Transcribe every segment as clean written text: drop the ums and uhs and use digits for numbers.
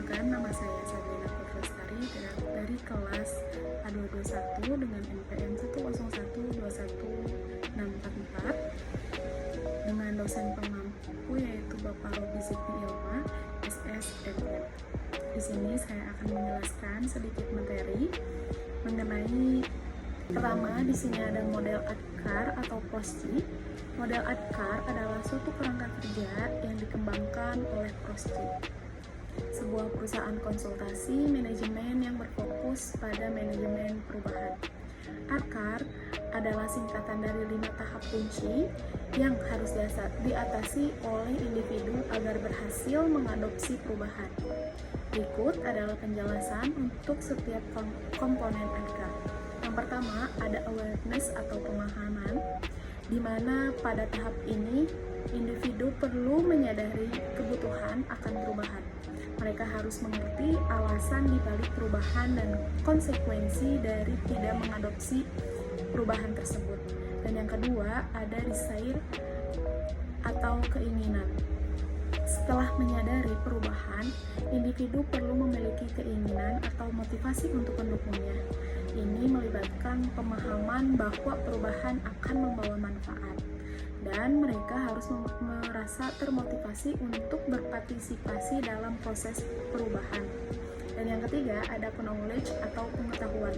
Perkenalkan, nama saya Sabrina Putrastari dari kelas A221 dengan NPM 1012164 dengan dosen pengampu yaitu Bapak Robi Zikri Ilma, SSMM. Di sini saya akan menjelaskan sedikit materi mengenai pertama, di sini ada model ADKAR atau POSCI. Model ADKAR adalah suatu kerangka kerja yang dikembangkan oleh POSCI, sebuah perusahaan konsultasi manajemen yang berfokus pada manajemen perubahan. ADKAR adalah singkatan dari 5 tahap kunci yang harus diatasi oleh individu agar berhasil mengadopsi perubahan. Berikut adalah penjelasan untuk setiap komponen ADKAR. Yang pertama, ada awareness atau pemahaman, di mana pada tahap ini individu perlu menyadari kebutuhan akan perubahan. Mereka harus mengerti alasan dibalik perubahan dan konsekuensi dari tidak mengadopsi perubahan tersebut. Dan yang kedua, ada desire atau keinginan. Setelah menyadari perubahan, individu perlu memiliki keinginan atau motivasi untuk mendukungnya. Ini melibatkan pemahaman bahwa perubahan akan membawa manfaat, dan mereka harus merasa termotivasi untuk berpartisipasi dalam proses perubahan. Dan yang ketiga, ada knowledge atau pengetahuan.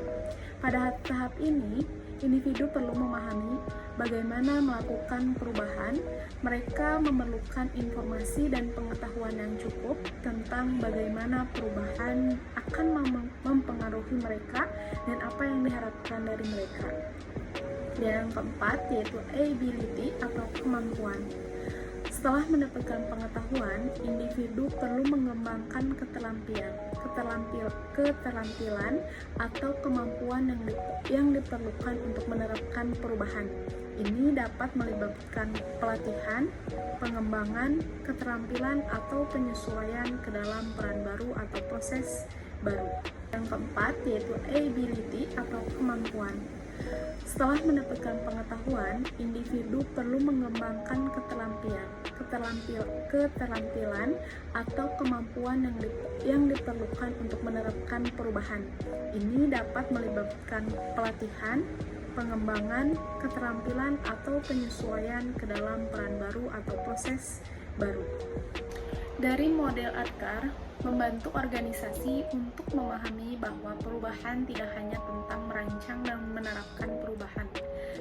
Pada tahap ini, individu perlu memahami bagaimana melakukan perubahan. Mereka memerlukan informasi dan pengetahuan yang cukup tentang bagaimana perubahan akan mempengaruhi mereka dan apa yang diharapkan dari mereka. Dan yang keempat, yaitu ability atau kemampuan. Setelah mendapatkan pengetahuan, individu perlu mengembangkan keterampilan atau kemampuan yang diperlukan untuk menerapkan perubahan. Ini dapat melibatkan pelatihan, pengembangan keterampilan atau penyesuaian ke dalam peran baru atau proses baru. Yang keempat, yaitu ability atau kemampuan. Setelah mendapatkan pengetahuan, individu perlu mengembangkan keterampilan atau kemampuan yang diperlukan untuk menerapkan perubahan. Ini dapat melibatkan pelatihan, pengembangan keterampilan atau penyesuaian ke dalam peran baru atau proses baru. Dari model ADKAR membantu organisasi untuk memahami bahwa perubahan tidak hanya tentang merancang dan menerapkan perubahan,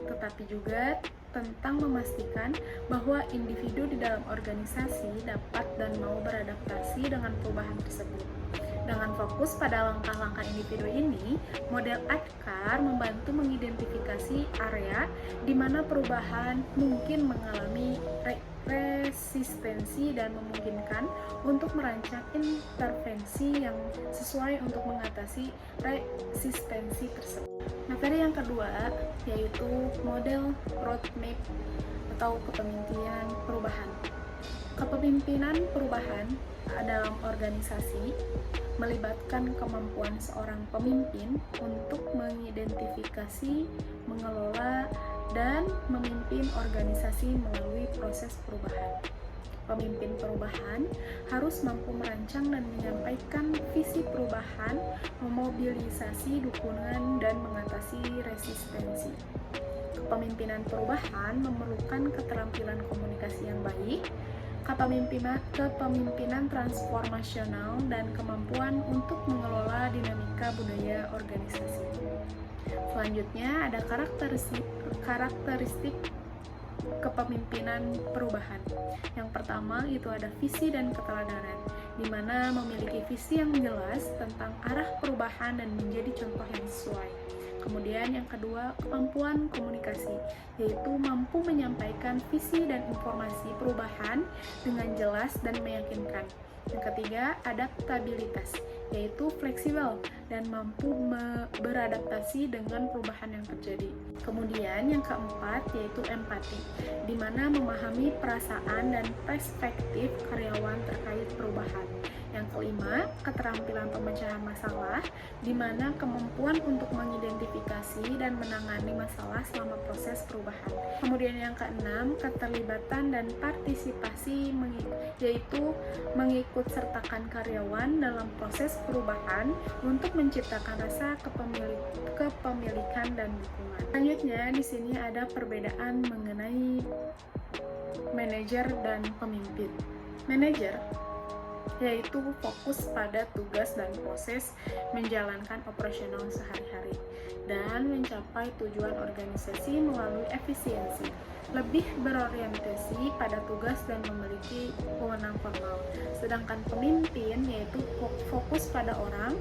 tetapi juga tentang memastikan bahwa individu di dalam organisasi dapat dan mau beradaptasi dengan perubahan tersebut. Dengan fokus pada langkah-langkah individu ini, model ADKAR membantu mengidentifikasi area di mana perubahan mungkin mengalami resistensi dan memungkinkan untuk merancang intervensi yang sesuai untuk mengatasi resistensi tersebut. Materi yang kedua yaitu model roadmap atau kepemimpinan perubahan. Kepemimpinan perubahan dalam organisasi melibatkan kemampuan seorang pemimpin untuk mengidentifikasi, mengelola, dan memimpin organisasi melalui proses perubahan. Pemimpin perubahan harus mampu merancang dan menyampaikan visi perubahan, memobilisasi dukungan, dan mengatasi resistensi. Kepemimpinan perubahan memerlukan keterampilan komunikasi yang baik, kepemimpinan transformasional, dan kemampuan untuk mengelola dinamika budaya organisasi. Selanjutnya ada karakteristik kepemimpinan perubahan. Yang pertama itu ada visi dan keteladanan, di mana memiliki visi yang jelas tentang arah perubahan dan menjadi contoh yang sesuai. Kemudian yang kedua, kemampuan komunikasi, yaitu mampu menyampaikan visi dan informasi perubahan dengan jelas dan meyakinkan. Yang ketiga, adaptabilitas, yaitu fleksibel dan mampu beradaptasi dengan perubahan yang terjadi. Kemudian yang keempat yaitu empati, di mana memahami perasaan dan perspektif karyawan terkait perubahan. Yang kelima, keterampilan pemecahan masalah, di mana kemampuan untuk mengidentifikasi dan menangani masalah selama proses perubahan. Kemudian yang keenam, keterlibatan dan partisipasi yaitu mengikut sertakan karyawan dalam proses perubahan untuk menciptakan rasa kepemilikan dan dukungan. Selanjutnya di sini ada perbedaan mengenai manajer dan pemimpin. Manajer yaitu fokus pada tugas dan proses menjalankan operasional sehari-hari dan mencapai tujuan organisasi melalui efisiensi, lebih berorientasi pada tugas dan memiliki wewenang formal. Sedangkan pemimpin yaitu fokus pada orang,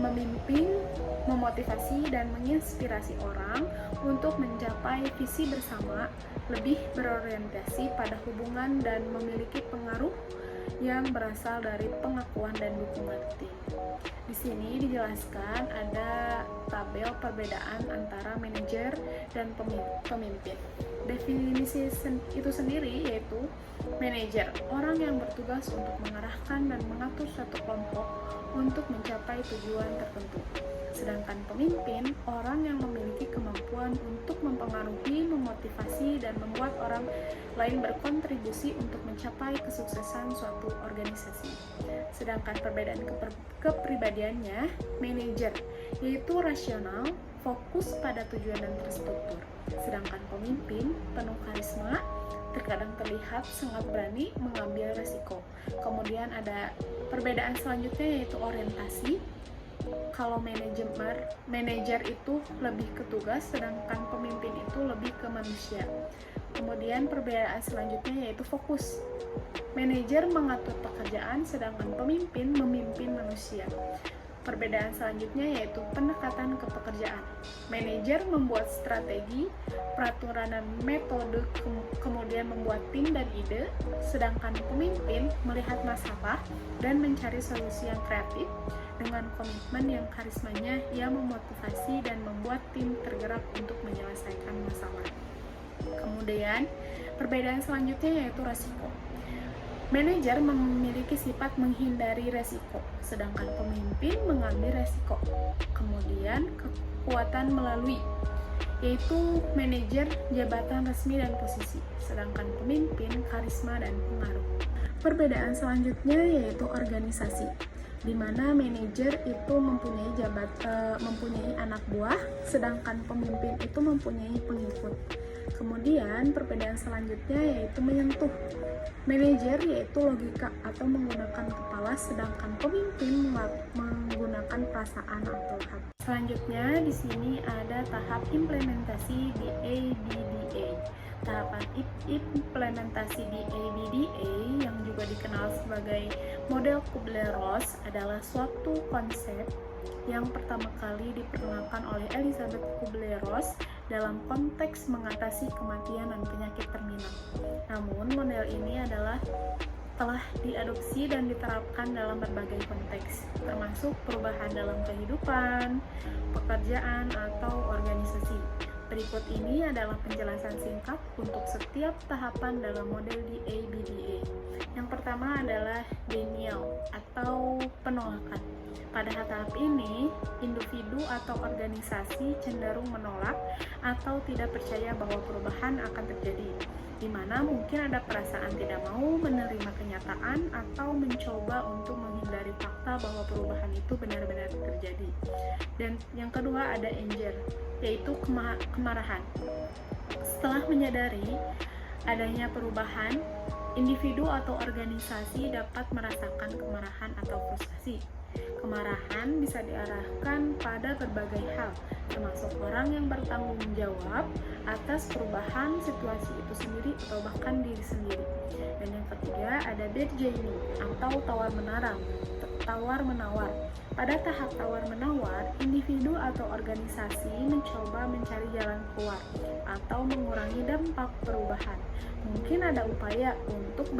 memimpin, memotivasi dan menginspirasi orang untuk mencapai visi bersama, lebih berorientasi pada hubungan dan memiliki pengaruh yang berasal dari pengakuan dan dukungan tim. Di sini dijelaskan ada tabel perbedaan antara manajer dan pemimpin. Definisi itu sendiri yaitu manajer, orang yang bertugas untuk mengarahkan dan mengatur satu kelompok untuk mencapai tujuan tertentu. Sedangkan pemimpin, orang yang memiliki kemampuan untuk mempengaruhi, memotivasi, dan membuat orang lain berkontribusi untuk mencapai kesuksesan suatu organisasi. Sedangkan perbedaan kepribadiannya, manajer, yaitu rasional, fokus pada tujuan dan terstruktur. Sedangkan pemimpin, penuh karisma, terkadang terlihat sangat berani mengambil resiko. Kemudian ada perbedaan selanjutnya yaitu orientasi. Kalau manajer itu lebih ke tugas, sedangkan pemimpin itu lebih ke manusia. Kemudian perbedaan selanjutnya yaitu fokus. Manajer mengatur pekerjaan, sedangkan pemimpin memimpin manusia. Perbedaan selanjutnya yaitu pendekatan ke pekerjaan. Manajer membuat strategi, peraturan dan metode, kemudian membuat tim dan ide, sedangkan pemimpin melihat masalah dan mencari solusi yang kreatif dengan komitmen yang karismanya yang memotivasi dan membuat tim tergerak untuk menyelesaikan masalah. Kemudian, perbedaan selanjutnya yaitu resiko. Manajer memiliki sifat menghindari resiko, sedangkan pemimpin mengambil resiko. Kemudian, kekuatan melalui, yaitu manajer jabatan resmi dan posisi, sedangkan pemimpin karisma dan pengaruh. Perbedaan selanjutnya yaitu organisasi, di mana manajer itu mempunyai anak buah, sedangkan pemimpin itu mempunyai pengikut. Kemudian perbedaan selanjutnya yaitu menyentuh. Manajer yaitu logika atau menggunakan kepala, sedangkan pemimpin menggunakan perasaan atau hati. Selanjutnya di sini ada tahap implementasi di ABDA. Tahapan implementasi di ABDA yang juga dikenal sebagai model Kubler-Ross adalah suatu konsep yang pertama kali diperkenalkan oleh Elizabeth Kubler-Ross dalam konteks mengatasi kematian dan penyakit terminal. Namun, model ini telah diadopsi dan diterapkan dalam berbagai konteks, termasuk perubahan dalam kehidupan, pekerjaan, atau organisasi. Berikut ini adalah penjelasan singkat untuk setiap tahapan dalam model di ABDA. Yang pertama adalah denial atau penolakan. Pada tahap ini, individu atau organisasi cenderung menolak atau tidak percaya bahwa perubahan akan terjadi, di mana mungkin ada perasaan tidak mau menerima kenyataan atau mencoba untuk menghindari fakta bahwa perubahan itu benar-benar terjadi. Dan yang kedua ada anger, yaitu kemarahan. Setelah menyadari adanya perubahan, individu atau organisasi dapat merasakan kemarahan atau frustasi. Kemarahan bisa diarahkan pada berbagai hal, termasuk orang yang bertanggung jawab atas perubahan situasi itu sendiri atau bahkan diri sendiri. Dan yang ketiga ada bargaining atau tawar-menawar. Pada tahap tawar-menawar, individu atau organisasi mencoba mencari jalan keluar atau mengurangi dampak perubahan. Mungkin ada upaya untuk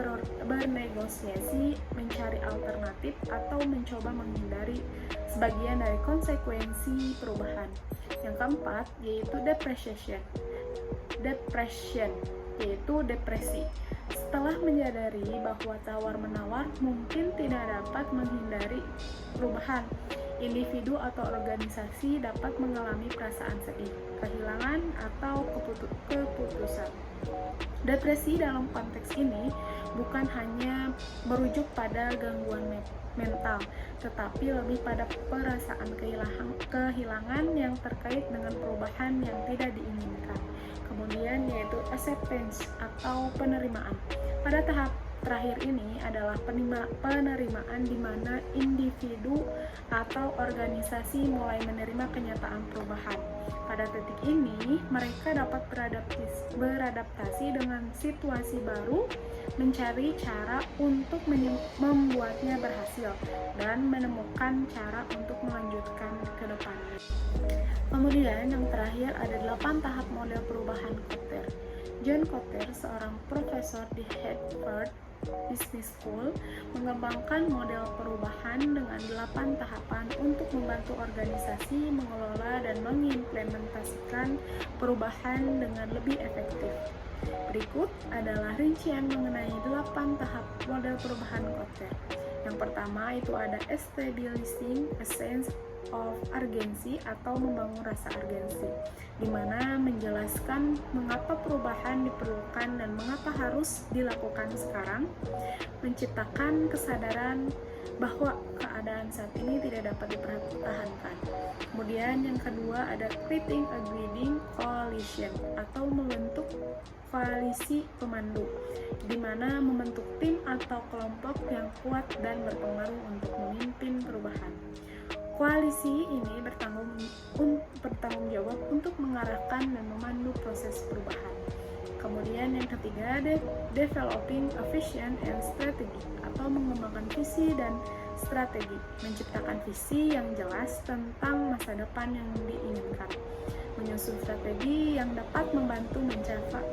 bernegosiasi, mencari alternatif, atau mencoba menghindari sebagian dari konsekuensi perubahan. Yang keempat yaitu depression, yaitu depresi. Setelah menyadari bahwa tawar-menawar mungkin tidak dapat menghindari perubahan, individu atau organisasi dapat mengalami perasaan sedih, kehilangan, atau keputusan. Depresi dalam konteks ini bukan hanya merujuk pada gangguan mental, tetapi lebih pada perasaan kehilangan yang terkait dengan perubahan yang tidak diinginkan. Kemudian yaitu acceptance atau penerimaan. Pada tahap terakhir ini adalah penerimaan di mana individu atau organisasi mulai menerima kenyataan perubahan. Pada titik ini, mereka dapat beradaptasi dengan situasi baru, mencari cara untuk membuatnya berhasil, dan menemukan cara untuk melanjutkan ke depannya. Kemudian yang terakhir ada 8 tahap model perubahan Kotler. John Kotler, seorang profesor di Harvard Business School, mengembangkan model perubahan dengan 8 tahapan untuk membantu organisasi mengelola dan mengimplementasikan perubahan dengan lebih efektif. Berikut adalah rincian mengenai 8 tahap model perubahan Kotler. Yang pertama itu ada establishing a sense of urgency atau membangun rasa urgensi, di mana menjelaskan mengapa perubahan diperlukan dan mengapa harus dilakukan sekarang, menciptakan kesadaran bahwa keadaan saat ini tidak dapat dipertahankan. Kemudian yang kedua ada creating a guiding coalition atau membentuk koalisi pemandu, di mana membentuk tim atau kelompok yang kuat dan berpengaruh untuk memimpin perubahan. Koalisi ini bertanggung jawab untuk mengarahkan dan memandu proses perubahan. Kemudian yang ketiga ada developing a vision and strategy atau mengembangkan visi dan strategi, menciptakan visi yang jelas tentang masa depan yang diinginkan, menyusun strategi yang dapat membantu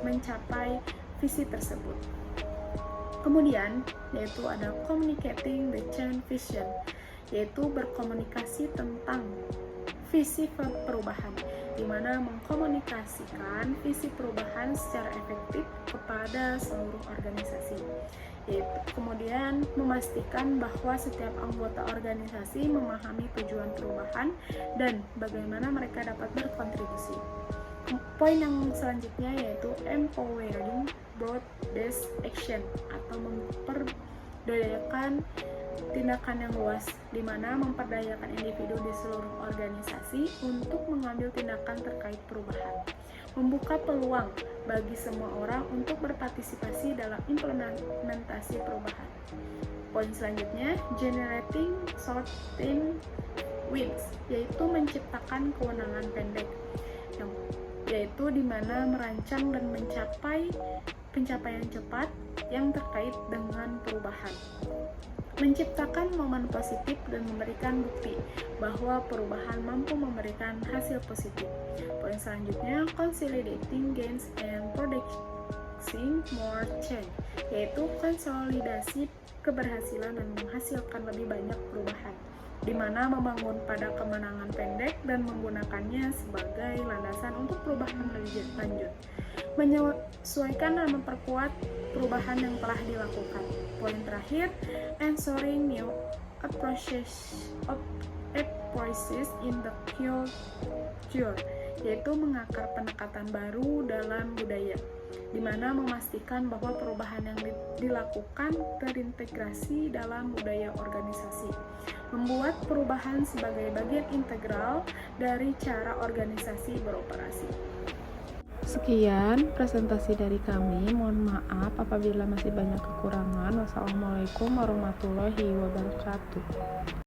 mencapai visi tersebut. Kemudian yaitu ada communicating the change vision, yaitu berkomunikasi tentang visi perubahan, di mana mengkomunikasikan visi perubahan secara efektif kepada seluruh organisasi. Yaitu kemudian memastikan bahwa setiap anggota organisasi memahami tujuan perubahan dan bagaimana mereka dapat berkontribusi. Poin yang selanjutnya yaitu empowering broad-based action atau memperdayakan tindakan yang luas, di mana memperdayakan individu di seluruh organisasi untuk mengambil tindakan terkait perubahan, membuka peluang bagi semua orang untuk berpartisipasi dalam implementasi perubahan. Poin selanjutnya, generating short-term wins, yaitu menciptakan kewenangan pendek, yaitu di mana merancang dan mencapai pencapaian cepat yang terkait dengan perubahan, menciptakan momen positif dan memberikan bukti bahwa perubahan mampu memberikan hasil positif. Poin selanjutnya, consolidating gains and producing more change, yaitu konsolidasi keberhasilan dan menghasilkan lebih banyak perubahan, di mana membangun pada kemenangan pendek dan menggunakannya sebagai landasan untuk perubahan lanjut, menyesuaikan dan memperkuat perubahan yang telah dilakukan. Poin terakhir, ensuring new approaches in the culture, yaitu mengakar pendekatan baru dalam budaya, di mana memastikan bahwa perubahan yang dilakukan terintegrasi dalam budaya organisasi, membuat perubahan sebagai bagian integral dari cara organisasi beroperasi. Sekian presentasi dari kami. Mohon maaf apabila masih banyak kekurangan. Wassalamualaikum warahmatullahi wabarakatuh.